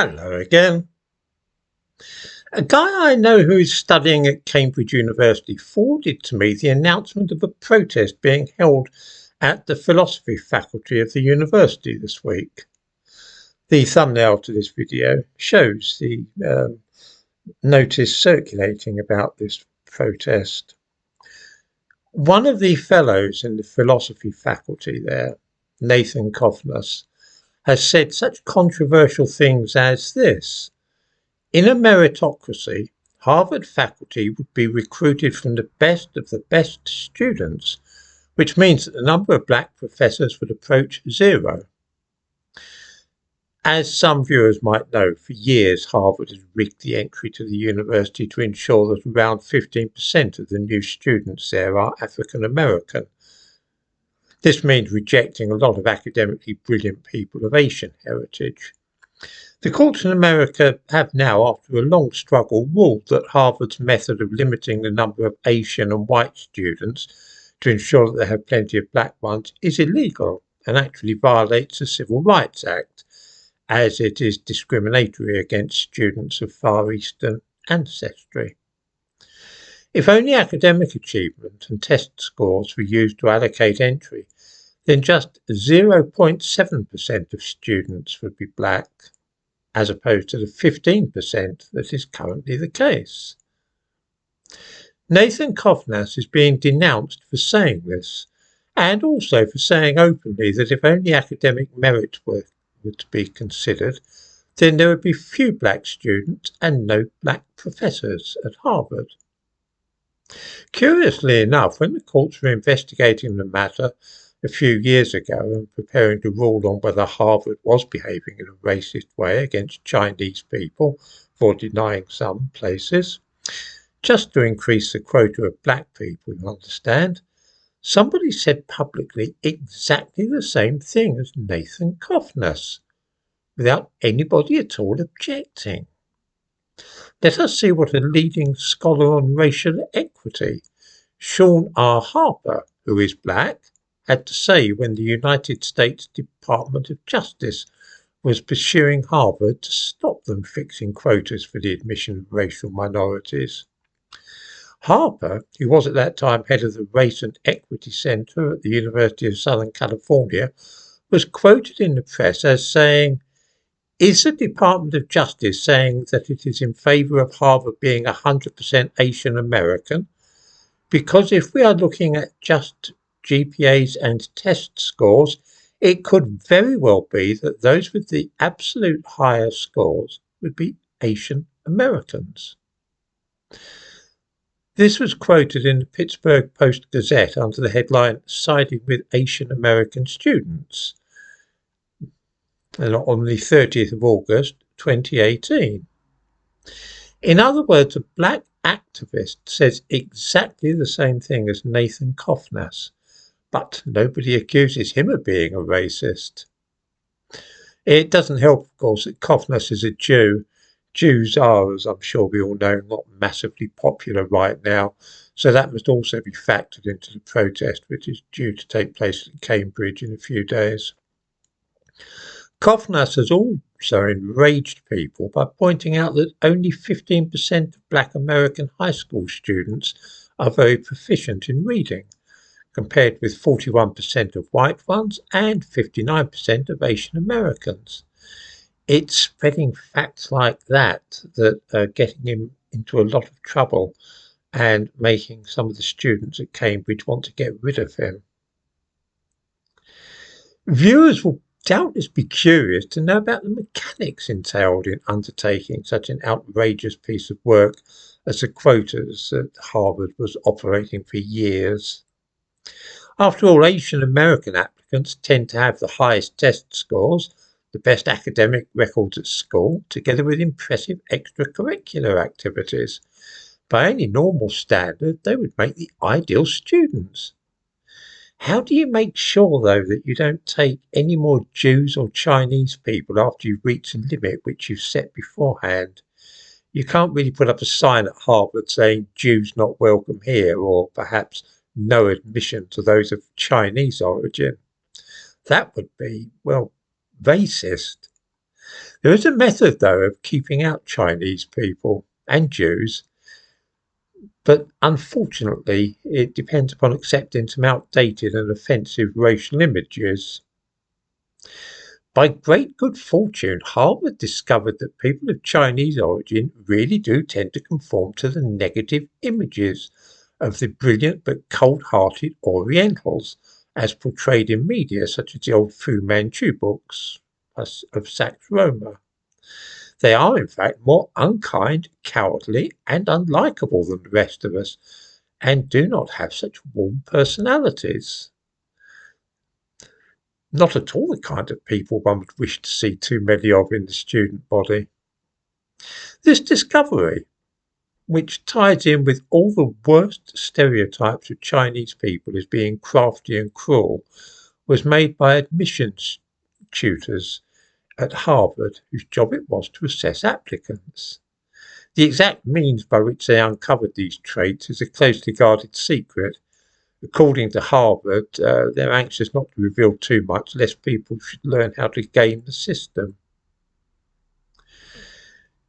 Hello again. A guy I know who is studying at Cambridge University forwarded to me the announcement of a protest being held at the philosophy faculty of the university this week. The thumbnail to this video shows the notice circulating about this protest. One of the fellows in the philosophy faculty there, Nathan Cofnas, has said such controversial things as this: in a meritocracy, Harvard faculty would be recruited from the best of the best students, which means that the number of black professors would approach zero. As some viewers might know, for years Harvard has rigged the entry to the university to ensure that around 15% of the new students there are African American. This means rejecting a lot of academically brilliant people of Asian heritage. The courts in America have now, after a long struggle, ruled that Harvard's method of limiting the number of Asian and white students to ensure that they have plenty of black ones is illegal and actually violates the Civil Rights Act, as it is discriminatory against students of Far Eastern ancestry. If only academic achievement and test scores were used to allocate entry, then just 0.7% of students would be black, as opposed to the 15% that is currently the case. Nathan Cofnas is being denounced for saying this, and also for saying openly that if only academic merit were to be considered, then there would be few black students and no black professors at Harvard. Curiously enough, when the courts were investigating the matter a few years ago and preparing to rule on whether Harvard was behaving in a racist way against Chinese people for denying some places, just to increase the quota of black people, you understand, somebody said publicly exactly the same thing as Nathan Cofnas, without anybody at all objecting. Let us see what a leading scholar on racial equity, Sean R. Harper, who is black, had to say when the United States Department of Justice was pursuing Harvard to stop them fixing quotas for the admission of racial minorities. Harper, who was at that time head of the Race and Equity Center at the University of Southern California, was quoted in the press as saying, "Is the Department of Justice saying that it is in favor of Harvard being 100% Asian American? Because if we are looking at just GPAs and test scores, it could very well be that those with the absolute higher scores would be Asian Americans." This was quoted in the Pittsburgh Post-Gazette under the headline, "Siding with Asian American Students," and on the 30th of August 2018. In other words, a black activist says exactly the same thing as Nathan Cofnas, but nobody accuses him of being a racist. It doesn't help, of course, that Cofnas is a Jew. Jews are, as I'm sure we all know, not massively popular right now, so that must also be factored into the protest, which is due to take place at Cambridge in a few days. Cofnas has also enraged people by pointing out that only 15% of black American high school students are very proficient in reading, compared with 41% of white ones and 59% of Asian Americans. It's spreading facts like that that are getting him into a lot of trouble and making some of the students at Cambridge want to get rid of him. Viewers will doubtless be curious to know about the mechanics entailed in undertaking such an outrageous piece of work as the quotas that Harvard was operating for years. After all, Asian American applicants tend to have the highest test scores, the best academic records at school, together with impressive extracurricular activities. By any normal standard, they would make the ideal students. How do you make sure, though, that you don't take any more Jews or Chinese people after you've reached a limit which you've set beforehand? You can't really put up a sign at Harvard saying Jews not welcome here, or perhaps no admission to those of Chinese origin. That would be, well, racist. There is a method, though, of keeping out Chinese people and Jews, but unfortunately it depends upon accepting some outdated and offensive racial images. By great good fortune, Harvard discovered that people of Chinese origin really do tend to conform to the negative images of the brilliant but cold-hearted Orientals, as portrayed in media such as the old Fu Manchu books of Sax Roma. They are, in fact, more unkind, cowardly, and unlikable than the rest of us, and do not have such warm personalities. Not at all the kind of people one would wish to see too many of in the student body. This discovery, which ties in with all the worst stereotypes of Chinese people as being crafty and cruel, was made by admissions tutors at Harvard, whose job it was to assess applicants. The exact means by which they uncovered these traits is a closely guarded secret. According to Harvard, they're anxious not to reveal too much, lest people should learn how to game the system.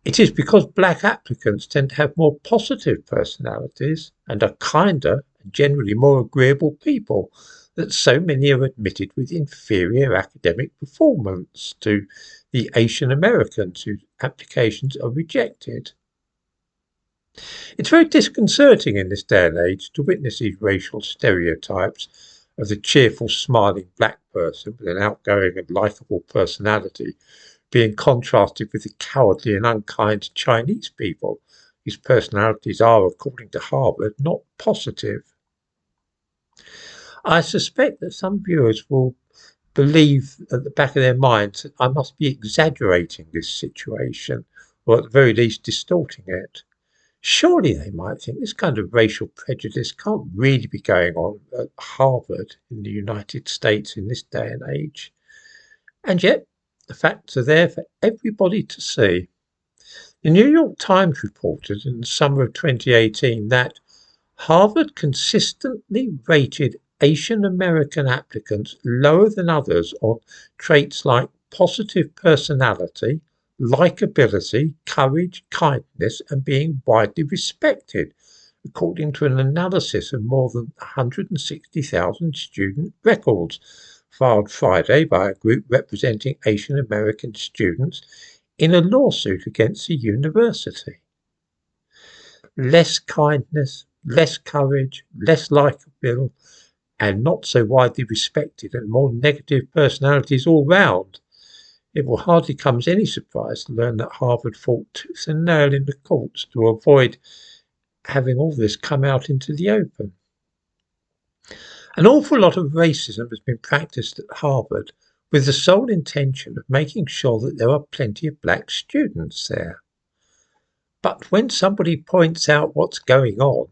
It is because black applicants tend to have more positive personalities and are kinder and generally more agreeable people that so many are admitted with inferior academic performance to the Asian Americans whose applications are rejected. It's very disconcerting in this day and age to witness these racial stereotypes of the cheerful, smiling black person with an outgoing and likeable personality being contrasted with the cowardly and unkind Chinese people, whose personalities are, according to Harvard, not positive. I suspect that some viewers will believe at the back of their minds that I must be exaggerating this situation, or at the very least distorting it. Surely, they might think, this kind of racial prejudice can't really be going on at Harvard in the United States in this day and age. And yet, the facts are there for everybody to see. The New York Times reported in the summer of 2018 that Harvard consistently rated Asian American applicants lower than others on traits like positive personality, likability, courage, kindness, and being widely respected, according to an analysis of more than 160,000 student records filed Friday by a group representing Asian American students in a lawsuit against the university. Less kindness, less courage, less likable, and not so widely respected, and more negative personalities all round. It will hardly come as any surprise to learn that Harvard fought tooth and nail in the courts to avoid having all this come out into the open. An awful lot of racism has been practiced at Harvard with the sole intention of making sure that there are plenty of black students there. But when somebody points out what's going on,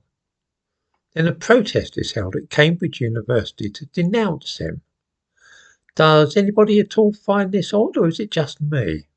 then a protest is held at Cambridge University to denounce him. Does anybody at all find this odd, or is it just me?